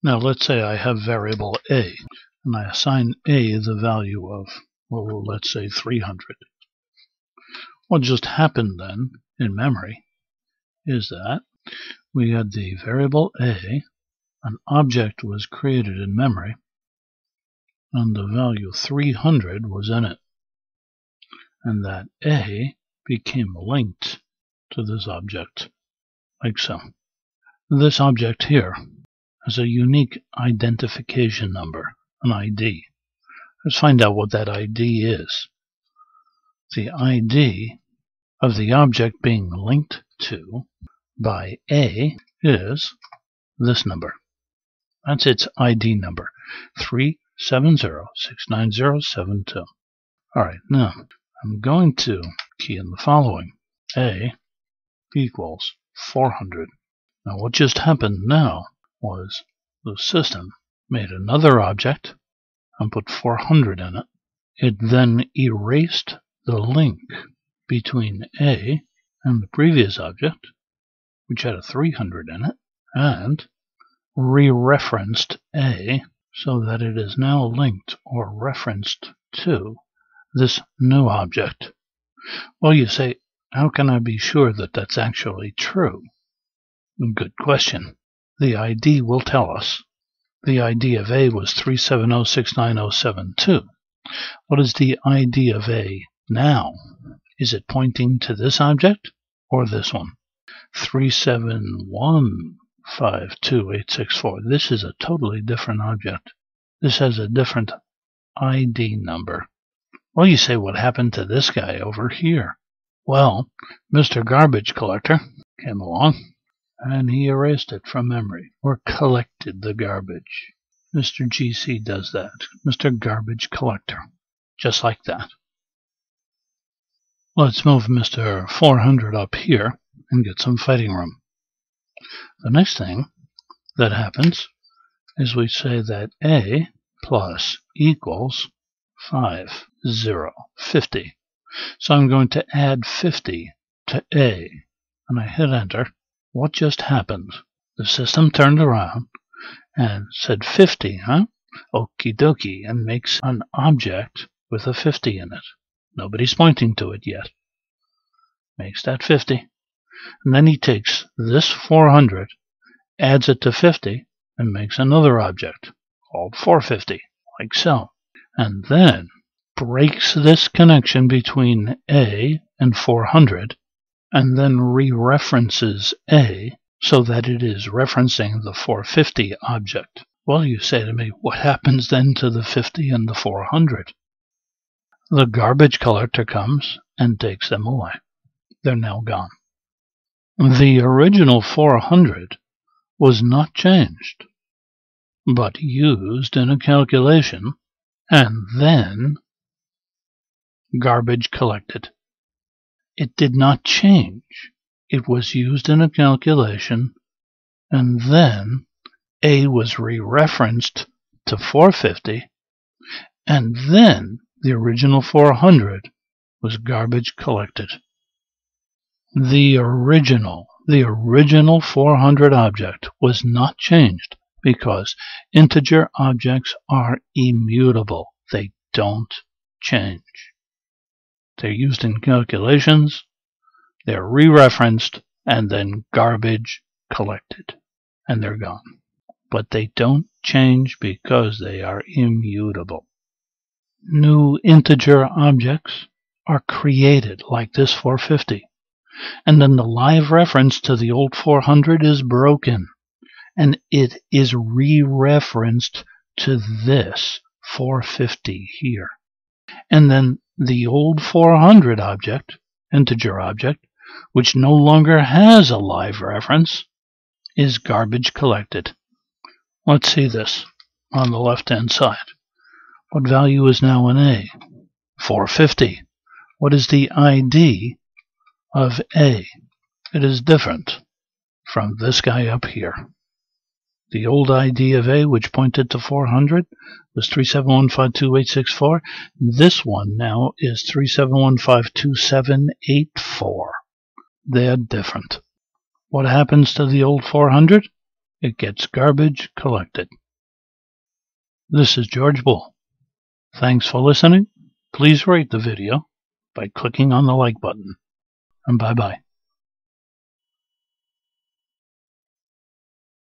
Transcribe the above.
Now let's say I have variable a, and I assign a the value of, well, let's say 300. What just happened then in memory is that we had the variable a, an object was created in memory, and the value 300 was in it. And that a became linked to this object, like so. This object here has a unique identification number, an ID. Let's find out what that ID is. The ID of the object being linked to by A is this number. That's its ID number, 370-69072. Alright, now I'm going to key in the following. A equals 400. Now what just happened now was the system made another object and put 400 in it. It then erased the link between A and the previous object, which had a 300 in it, and re-referenced A so that it is now linked or referenced to this new object. Well, you say, how can I be sure that that's actually true? Good question. The ID will tell us. The ID of A was 370-69072. What is the ID of A now? Is it pointing to this object or this one? 371-52864. This is a totally different object. This has a different ID number. Well, you say, what happened to this guy over here? Well, Mr. Garbage Collector came along and he erased it from memory, or collected the garbage. Mr. GC does that. Mr. Garbage Collector. Just like that. Let's move Mr. 400 up here and get some fighting room. The next thing that happens is we say that A plus equals 50. So I'm going to add 50 to A, and I hit enter. What just happened? The system turned around and said 50, huh? Okie dokie, and makes an object with a 50 in it. Nobody's pointing to it yet. Makes that 50. And then he takes this 400, adds it to 50, and makes another object called 450, like so. And then breaks this connection between A and 400, and then re-references A so that it is referencing the 450 object. Well, you say to me, what happens then to the 50 and the 400? The garbage collector comes and takes them away. They're now gone. The original 400 was not changed, but used in a calculation, and then garbage collected. It did not change. It was used in a calculation, and then A was re-referenced to 450, and then the original 400 was garbage collected. The original 400 object was not changed because integer objects are immutable. They don't change. They're used in calculations, they're re-referenced, and then garbage collected, and they're gone. But they don't change because they are immutable. New integer objects are created like this 450, and then the live reference to the old 400 is broken, and it is re-referenced to this 450 here. And then the old 400 object, integer object, which no longer has a live reference, is garbage collected. Let's see this on the left-hand side. What value is now in A? 450. What is the ID of A? It is different from this guy up here. The old ID of A, which pointed to 400, was 371-52864. This one now is 371-52784. They're different. What happens to the old 400? it gets garbage collected. This is George Boole. Thanks for listening. Please rate the video by clicking on the like button. And bye-bye.